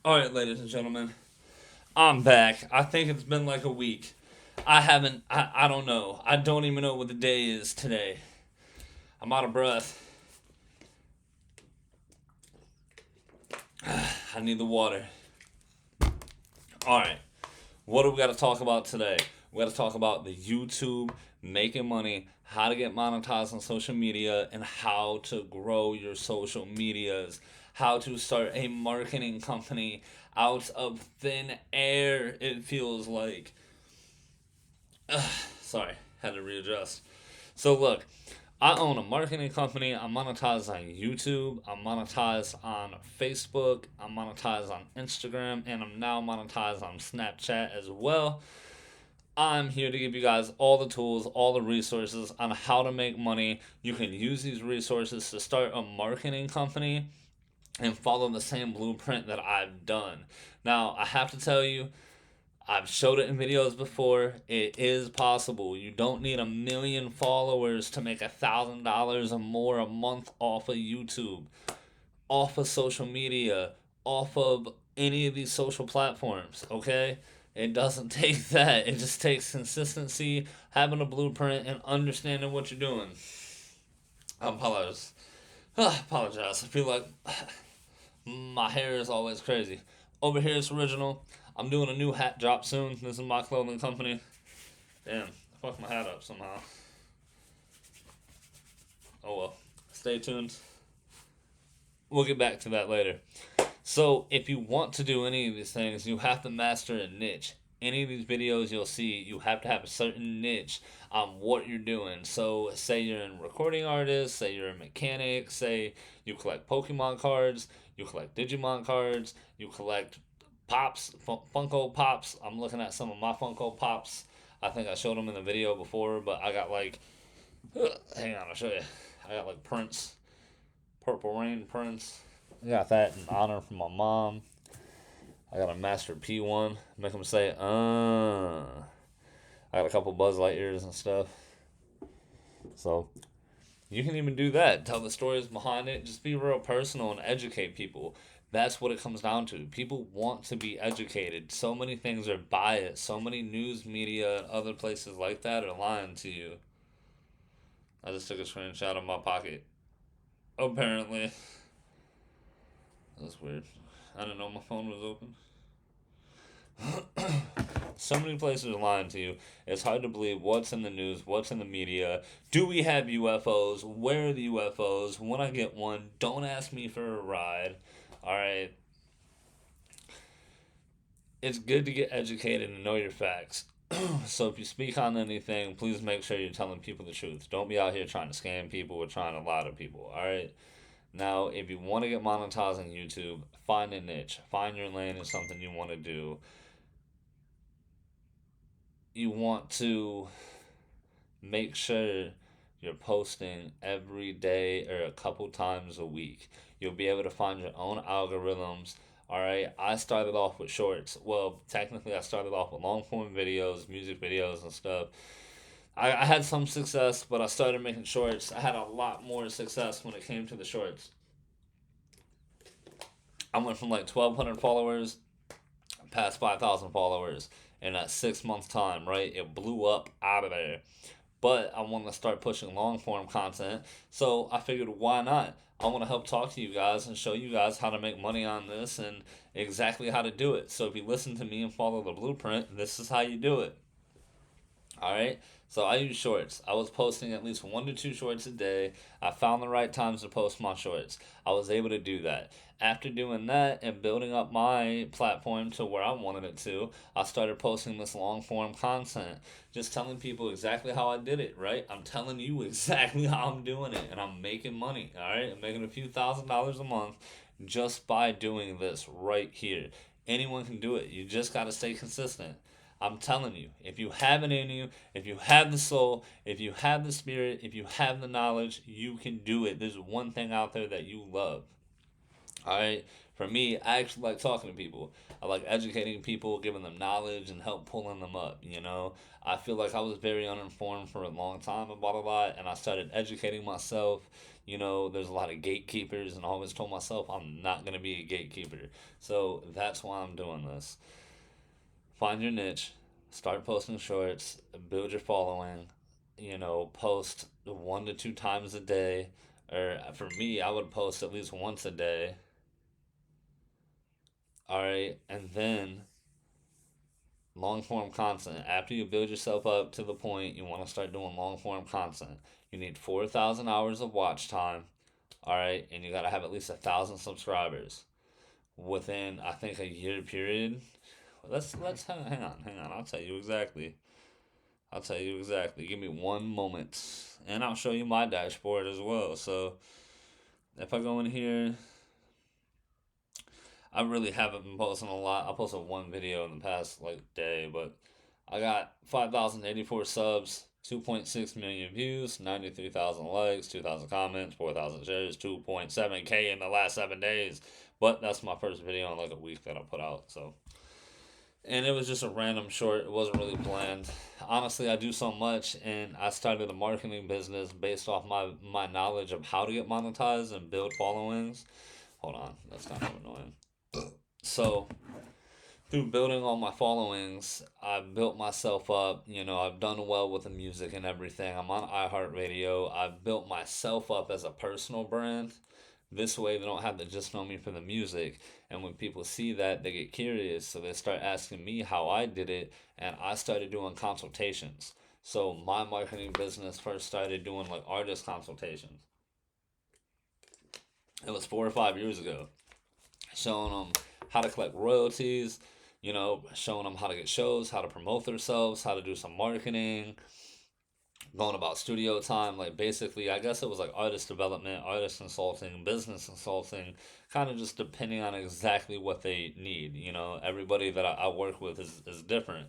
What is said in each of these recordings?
All right, ladies and gentlemen, I'm back. I think it's been like a week. I don't know. I don't even know what the day is today. I'm out of breath. I need the water. All right, what do we got to talk about today? We got to talk about the YouTube, making money, how to get monetized on social media, and how to grow your social medias, how to start a marketing company out of thin air, it feels like. Sorry, had to readjust. So look, I own a marketing company. I'm monetized on YouTube. I'm monetized on Facebook. I'm monetized on Instagram, and I'm now monetized on Snapchat as well. I'm here to give you guys all the tools, all the resources on how to make money. You can use these resources to start a marketing company and follow the same blueprint that I've done. Now, I have to tell you, I've showed it in videos before. It is possible. You don't need 1 million followers to make $1,000 or more a month off of YouTube, off of social media, off of any of these social platforms. Okay, it doesn't take that. It just takes consistency, having a blueprint, and understanding what you're doing. I apologize. Apologize. I feel like my hair is always crazy. Over here, it's original. I'm doing a new hat drop soon. This is my clothing company. Damn, I fucked my hat up somehow. Oh well. Stay tuned. We'll get back to that later. So, if you want to do any of these things, you have to master a niche. Any of these videos you'll see, you have to have a certain niche on what you're doing. So, say you're a recording artist, say you're a mechanic, say you collect Pokemon cards, you collect Digimon cards, you collect Pops, Funko Pops. I'm looking at some of my Funko Pops. I think I showed them in the video before, but I got like, hang on, I'll show you. I got like Prince, Purple Rain Prince. I got that in honor from my mom. I got a Master P1. Make them say, I got a couple Buzz Lightyears and stuff. So you can even do that. Tell the stories behind it. Just be real personal and educate people. That's what it comes down to. People want to be educated. So many things are biased. So many news media and other places like that are lying to you. I just took a screenshot of my pocket. Apparently. That's weird. I didn't know my phone was open. So many places are lying to you. It's hard to believe what's in the news, what's in the media. Do we have UFOs? Where are the UFOs? When I get one, don't ask me for a ride. Alright? It's good to get educated and know your facts. So if you speak on anything, please make sure you're telling people the truth. Don't be out here trying to scam people or trying to lie to people. Alright? Now, if you want to get monetized on YouTube, find a niche. Find your lane in something you want to do. You want to make sure you're posting every day or a couple times a week. You'll be able to find your own algorithms. All right, I started off with shorts. Well, technically, I started off with long form videos, music videos, and stuff. I had some success, but I started making shorts. I had a lot more success when it came to the shorts. I went from like 1,200 followers past 5,000 followers in that 6 month time, right? It blew up out of there. But I want to start pushing long form content. So I figured, why not? I want to help talk to you guys and show you guys how to make money on this and exactly how to do it. So if you listen to me and follow the blueprint, this is how you do it. All right. So I use shorts. I was posting at least 1 to 2 shorts a day. I found the right times to post my shorts. I was able to do that. After doing that and building up my platform to where I wanted it to, I started posting this long form content. Just telling people exactly how I did it, right? I'm telling you exactly how I'm doing it and I'm making money, all right? I'm making a few $1,000s a month just by doing this right here. Anyone can do it. You just got to stay consistent. I'm telling you, if you have it in you, if you have the soul, if you have the spirit, if you have the knowledge, you can do it. There's one thing out there that you love. All right. For me, I actually like talking to people. I like educating people, giving them knowledge, and help pulling them up. I feel like I was very uninformed for a long time about a lot, and I started educating myself. There's a lot of gatekeepers, and I always told myself I'm not going to be a gatekeeper. So that's why I'm doing this. Find your niche, start posting shorts, build your following, post 1 to 2 times a day. Or for me, I would post at least once a day. All right. And then long form content. After you build yourself up to the point you want to start doing long form content, you need 4,000 hours of watch time. All right. And you got to have at least 1,000 subscribers within, I think, a year period. Let's hang on. I'll tell you exactly. Give me one moment, and I'll show you my dashboard as well. So if I go in here, I really haven't been posting a lot. I posted one video in the past day, but I got 5,084 subs, 2.6 million views, 93,000 likes, 2,000 comments, 4,000 shares, 2.7K in the last 7 days. But that's my first video in a week that I put out. So, and it was just a random short. It wasn't really planned. Honestly, I do so much, and I started a marketing business based off my knowledge of how to get monetized and build followings. Hold on, that's kind of annoying. So, through building all my followings, I've built myself up. I've done well with the music and everything. I'm on iHeartRadio. I've built myself up as a personal brand. This way, they don't have to just know me for the music. And when people see that, they get curious. So they start asking me how I did it. And I started doing consultations. So my marketing business first started doing artist consultations. It was 4 or 5 years ago. Showing them how to collect royalties, showing them how to get shows, how to promote themselves, how to do some marketing, going about studio time. Basically, I guess it was artist development, artist consulting, business consulting, kind of just depending on exactly what they need. Everybody that I work with is different.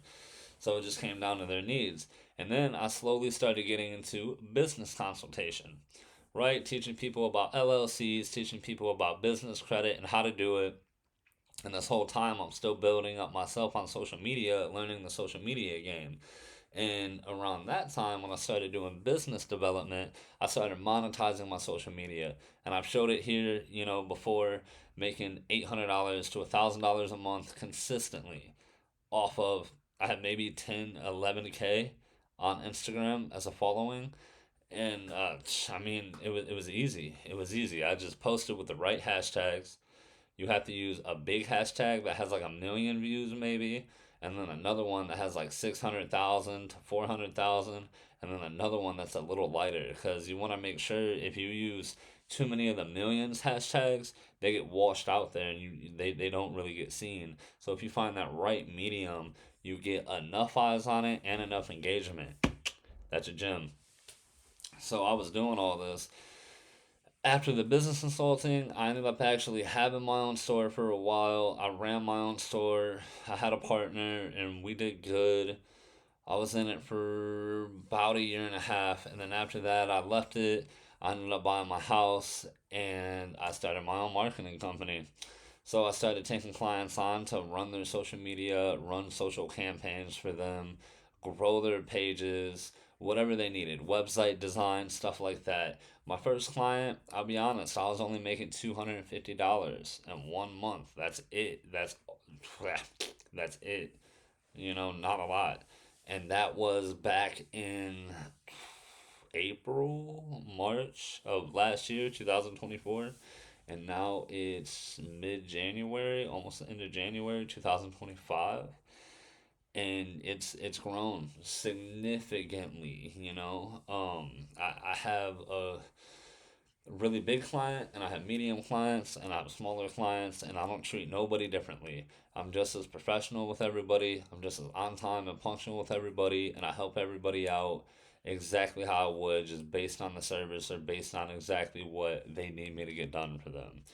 So it just came down to their needs. And then I slowly started getting into business consultation, right? Teaching people about LLCs, teaching people about business credit and how to do it. And this whole time, I'm still building up myself on social media, learning the social media game. And around that time, when I started doing business development, I started monetizing my social media. And I've showed it here, before, making $800 to $1,000 a month consistently off of, I had maybe 10, 11K on Instagram as a following. And I mean, it was easy. It was easy. I just posted with the right hashtags. You have to use a big hashtag that has 1 million views maybe, and then another one that has 600,000 to 400,000, and then another one that's a little lighter because you want to make sure if you use too many of the millions hashtags, they get washed out there and they don't really get seen. So if you find that right medium, you get enough eyes on it and enough engagement. That's a gem. So I was doing all this. After the business consulting, I ended up actually having my own store for a while. I ran my own store. I had a partner and we did good. I was in it for about a year and a half. And then after that, I left it. I ended up buying my house and I started my own marketing company. So I started taking clients on to run their social media, run social campaigns for them, grow their pages, whatever they needed, website design, stuff like that. My first client, I'll be honest, I was only making $250 in 1 month. That's it. That's it. Not a lot. And that was back in April, March of last year, 2024. And now it's mid January, almost the end of January 2025. And it's grown significantly, I have a really big client and I have medium clients and I have smaller clients and I don't treat nobody differently. I'm just as professional with everybody. I'm just as on time and punctual with everybody and I help everybody out exactly how I would just based on the service or based on exactly what they need me to get done for them.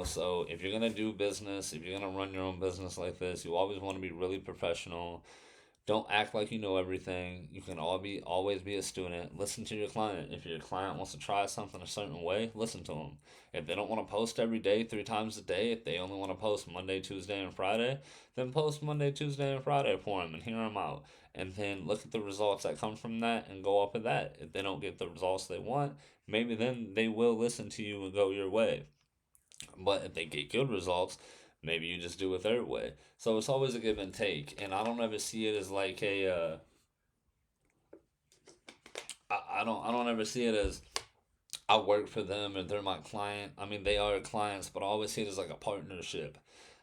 So if you're going to do business, if you're going to run your own business like this, you always want to be really professional, Don't act like you know everything. You can always be a student. Listen to your client. If your client wants to try something a certain way, listen to them. If they don't want to post every day, 3 times a day, if they only want to post Monday, Tuesday, and Friday, then post Monday, Tuesday, and Friday for them and hear them out. And then look at the results that come from that and go off of that. If they don't get the results they want, maybe then they will listen to you and go your way. But if they get good results, maybe you just do it their way. So it's always a give and take. And I don't ever see it as like I don't ever see it as I work for them and they're my client. I mean, they are clients, but I always see it as like a partnership.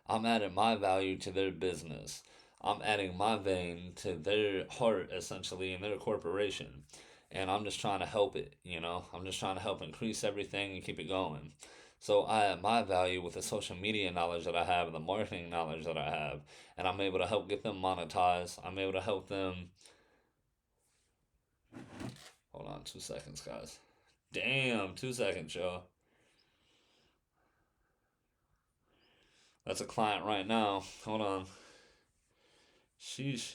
I'm adding my value to their business. I'm adding my vein to their heart, essentially, in their corporation. And I'm just trying to help it, you know? I'm just trying to help increase everything and keep it going. So I add my value with the social media knowledge that I have and the marketing knowledge that I have. And I'm able to help get them monetized. I'm able to help them. Hold on 2 seconds, guys. Damn, 2 seconds, y'all. That's a client right now. Hold on. Sheesh.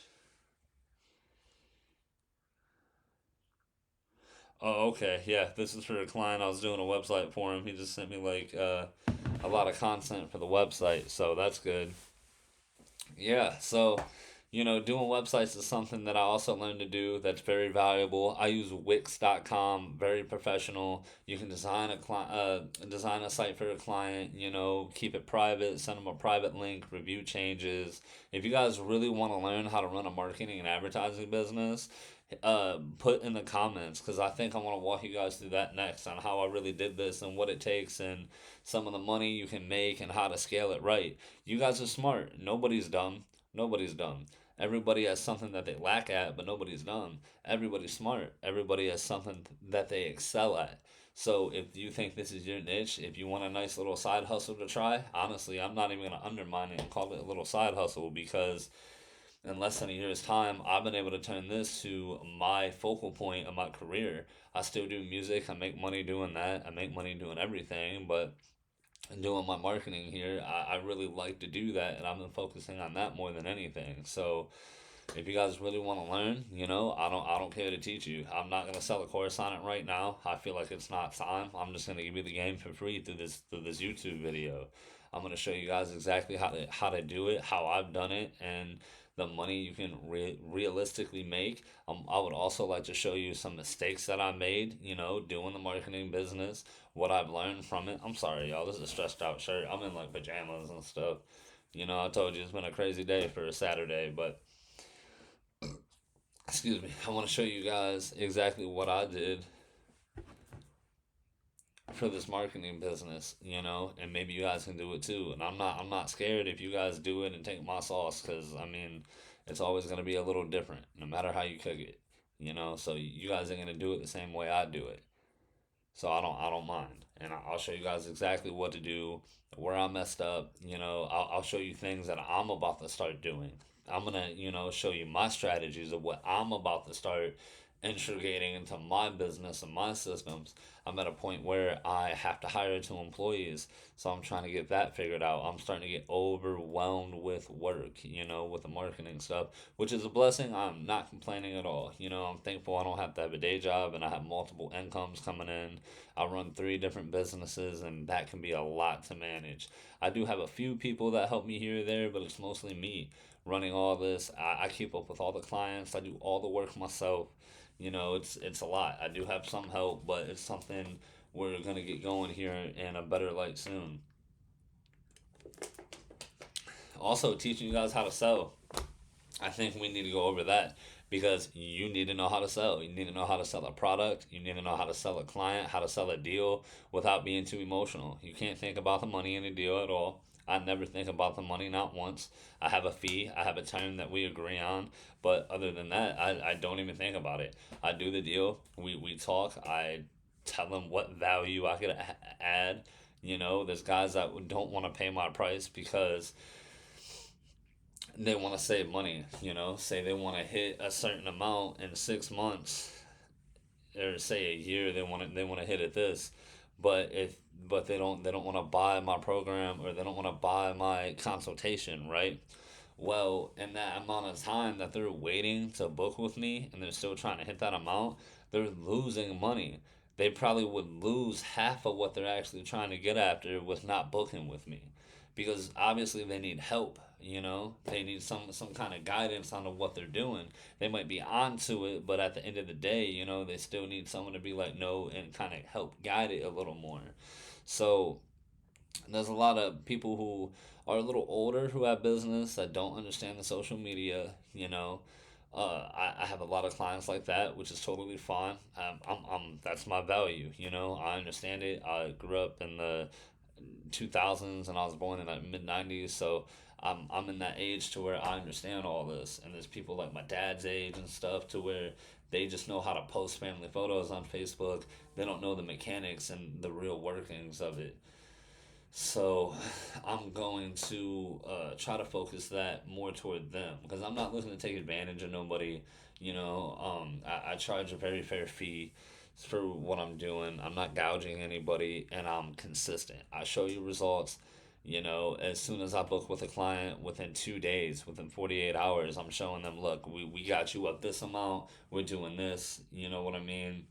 Oh, okay. Yeah, this is for a client. I was doing a website for him. He just sent me like a lot of content for the website, so that's good. Yeah, so doing websites is something that I also learned to do that's very valuable. I use Wix.com, very professional. You can design a site for a client, keep it private, send them a private link, review changes. If you guys really want to learn how to run a marketing and advertising business, put in the comments because I think I want to walk you guys through that next on how I really did this and what it takes and some of the money you can make and how to scale it right. You guys are smart. Nobody's dumb. Nobody's dumb. Everybody has something that they lack at, but nobody's dumb. Everybody's smart. Everybody has something that they excel at. So if you think this is your niche, if you want a nice little side hustle to try, honestly, I'm not even going to undermine it and call it a little side hustle because in less than a year's time, I've been able to turn this to my focal point of my career. I still do music. I make money doing that. I make money doing everything, but doing my marketing here, I really like to do that, and I've been focusing on that more than anything. So if you guys really want to learn, I don't care to teach you. I'm not gonna sell a course on it right now. I feel like it's not time. I'm just gonna give you the game for free through this YouTube video. I'm gonna show you guys exactly how to do it, how I've done it, and the money you can realistically make. I would also like to show you some mistakes that I made, doing the marketing business, what I've learned from it. I'm sorry, y'all. This is a stressed out shirt. I'm in like pajamas and stuff. I told you it's been a crazy day for a Saturday, but excuse me, I want to show you guys exactly what I did for this marketing business, and maybe you guys can do it too. And I'm not scared if you guys do it and take my sauce cuz I mean, it's always going to be a little different no matter how you cook it, so you guys are going to do it the same way I do it. So I don't mind. And I'll show you guys exactly what to do, where I messed up, I'll show you things that I'm about to start doing. I'm gonna, show you my strategies of what I'm about to start integrating into my business and my systems. I'm at a point where I have to hire 2 employees, so I'm trying to get that figured out. I'm starting to get overwhelmed with work, with the marketing stuff, which is a blessing. I'm not complaining at all. I'm thankful I don't have to have a day job and I have multiple incomes coming in. I run 3 different businesses, and that can be a lot to manage. I do have a few people that help me here or there, but it's mostly me running all this. I keep up with all the clients. I do all the work myself. It's a lot. I do have some help, but it's something we're gonna get going here in a better light soon. Also, teaching you guys how to sell. I think we need to go over that because you need to know how to sell. You need to know how to sell a product. You need to know how to sell a client, how to sell a deal without being too emotional. You can't think about the money in a deal at all. I never think about the money, not once. I have a fee, I have a term that we agree on, but other than that, I don't even think about it. I do the deal, we talk, I tell them what value I could add. There's guys that don't want to pay my price because they want to save money, say they want to hit a certain amount in 6 months or say a year they want to hit at this, but if but they don't want to buy my program or they don't want to buy my consultation, right? Well, in that amount of time that they're waiting to book with me and they're still trying to hit that amount, they're losing money. They probably would lose half of what they're actually trying to get after with not booking with me. Because obviously they need help, you know? They need some kind of guidance on what they're doing. They might be onto it, but at the end of the day, you know, they still need someone to be like, no, and kind of help guide it a little more. So there's a lot of people who are a little older who have business that don't understand the social media, you know. I have a lot of clients like that, which is totally fine. That's my value, you know. I understand it. I grew up in the 2000s and I was born in the mid 90s, so I'm in that age to where I understand all this. And there's people like my dad's age and stuff to where they just know how to post family photos on Facebook. They don't know the mechanics and the real workings of it. So I'm going to try to focus that more toward them because I'm not looking to take advantage of nobody. You know, I charge a very fair fee for what I'm doing. I'm not gouging anybody, and I'm consistent. I show you results. You know, as soon as I book with a client, within 2 days, within 48 hours, I'm showing them, look, we got you up this amount. We're doing this. You know what I mean?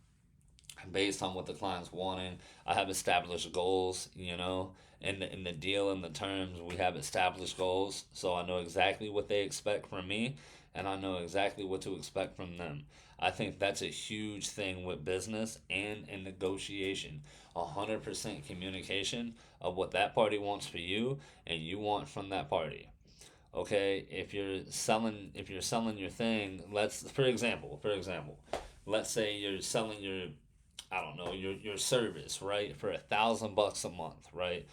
Based on what the client's wanting. I have established goals, you know, in the deal and the terms, we have established goals. So I know exactly what they expect from me and I know exactly what to expect from them. I think that's a huge thing with business and in negotiation. 100% communication of what that party wants for you and you want from that party. Okay, if you're selling your thing, let's for example, let's say you're selling your, I don't know, your service, right, for $1,000 a month, right?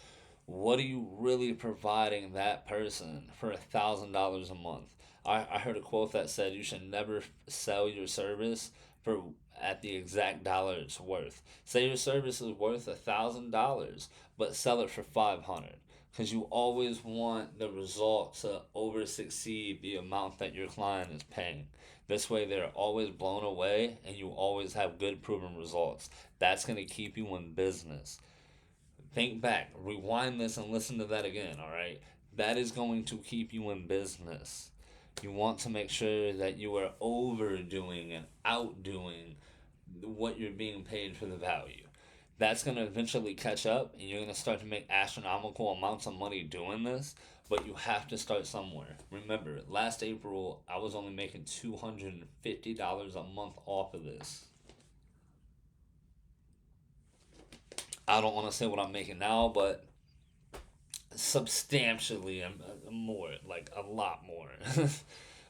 What are you really providing that person for $1,000 a month? I heard a quote that said you should never sell your service for at the exact dollar it's worth. Say your service is worth $1,000, but sell it for 500, because you always want the result to over succeed the amount that your client is paying. This way, they're always blown away and you always have good proven results. That's going to keep you in business. Think back, rewind this, and listen to that again, all right? That is going to keep you in business. You want to make sure that you are overdoing and outdoing what you're being paid for the value. That's going to eventually catch up and you're going to start to make astronomical amounts of money doing this, but you have to start somewhere. Remember, last April, I was only making $250 a month off of this. I don't want to say what I'm making now, but substantially more, like a lot more.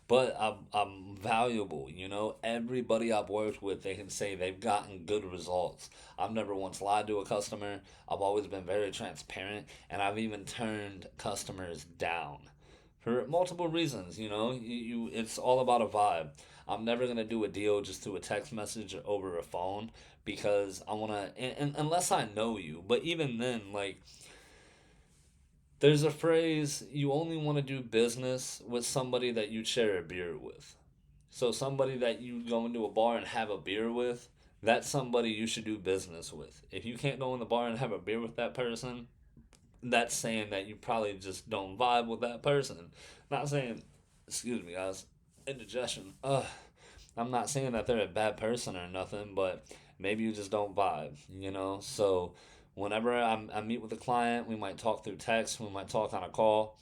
But I'm valuable, you know. Everybody I've worked with, they can say they've gotten good results. I've never once lied to a customer. I've always been very transparent, and I've even turned customers down for multiple reasons. You know, it's all about a vibe. I'm never gonna do a deal just through a text message or over a phone because I wanna, and unless I know you. But even then, like, there's a phrase, you only want to do business with somebody that you share a beer with. So somebody that you go into a bar and have a beer with, that's somebody you should do business with. If you can't go in the bar and have a beer with that person, that's saying that you probably just don't vibe with that person. Not saying, excuse me, guys, indigestion. I'm not saying that they're a bad person or nothing, but maybe you just don't vibe, you know? So whenever I meet with a client, we might talk through text, we might talk on a call.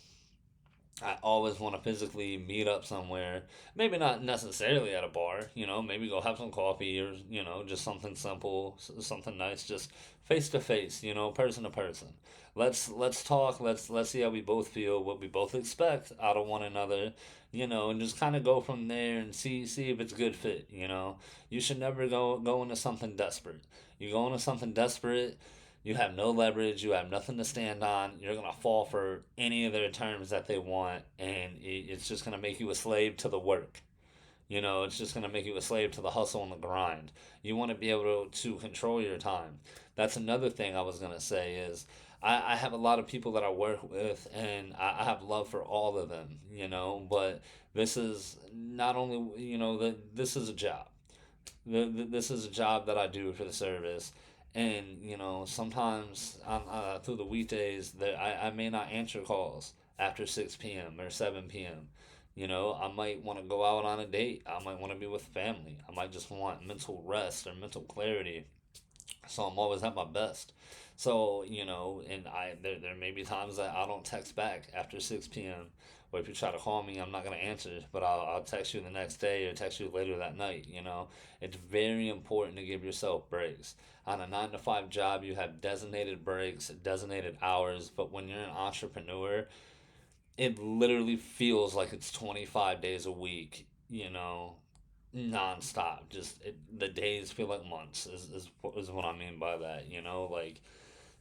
I always want to physically meet up somewhere. Maybe not necessarily at a bar, you know, maybe go have some coffee or, you know, just something simple, something nice, just face to face, you know, person to person. Let's talk, let's see how we both feel, what we both expect out of one another, you know, and just kind of go from there and see if it's a good fit, you know. You should never go into something desperate. You go into something desperate, you have no leverage. You have nothing to stand on. You're going to fall for any of their terms that they want, and it's just going to make you a slave to the work. You know, it's just going to make you a slave to the hustle and the grind. You want to be able to control your time. That's another thing I was going to say is I have a lot of people that I work with, and I have love for all of them, you know, but this is not only, you know, this is a job. This is a job that I do for the service, and you know sometimes on through the weekdays that I may not answer calls after 6 p.m. or 7 p.m. You know, I might want to go out on a date. I might want to be with family. I might just want mental rest or mental clarity. So I'm always at my best. So, you know, and there may be times that I don't text back after 6 p.m. Or if you try to call me, I'm not going to answer, but I'll text you the next day or text you later that night, you know. It's very important to give yourself breaks. On a 9 to 5 job, you have designated breaks, designated hours, but when you're an entrepreneur, it literally feels like it's 25 days a week, you know, nonstop. The days feel like months, is what I mean by that, you know? Like,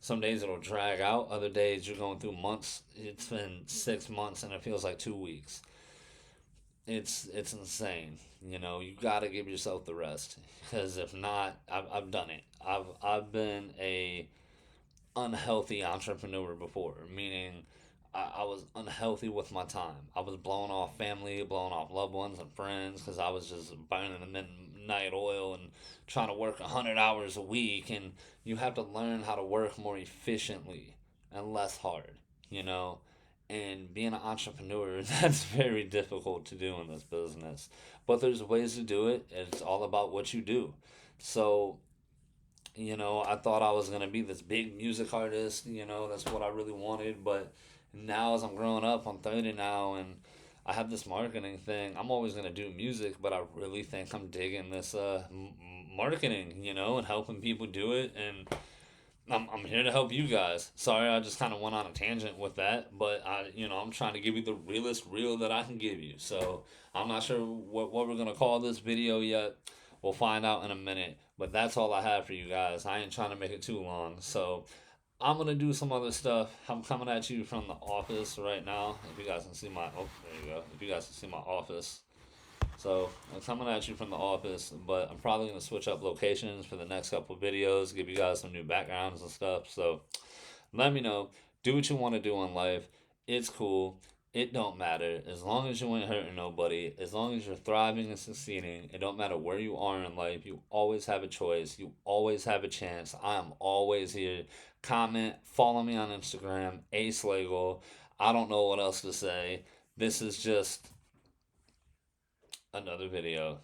some days it'll drag out, other days you're going through months. It's been 6 months and it feels like 2 weeks. It's insane. You know, you gotta give yourself the rest. Because if not, I've done it. I've been a unhealthy entrepreneur before, meaning I was unhealthy with my time. I was blowing off family, blowing off loved ones and friends because I was just burning the midnight oil and trying to work 100 hours a week. And you have to learn how to work more efficiently and less hard, you know? And being an entrepreneur, that's very difficult to do in this business. But there's ways to do it. It's all about what you do. So you know, I thought I was gonna be this big music artist. You know, that's what I really wanted. But now, as I'm growing up, I'm 30 now, and I have this marketing thing. I'm always gonna do music, but I really think I'm digging this marketing. You know, and helping people do it. And I'm here to help you guys. Sorry, I just kind of went on a tangent with that, but I'm trying to give you the realest reel that I can give you. So I'm not sure what we're gonna call this video yet. We'll find out in a minute. But that's all I have for you guys. I ain't trying to make it too long. So I'm gonna do some other stuff. I'm coming at you from the office right now. If you guys can see there you go. If you guys can see my office. So I'm coming at you from the office, but I'm probably gonna switch up locations for the next couple videos, give you guys some new backgrounds and stuff. So let me know. Do what you want to do in life. It's cool. It don't matter. As long as you ain't hurting nobody, as long as you're thriving and succeeding, it don't matter where you are in life. You always have a choice. You always have a chance. I am always here. Comment, follow me on Instagram, Ace Lego. I don't know what else to say. This is just another video.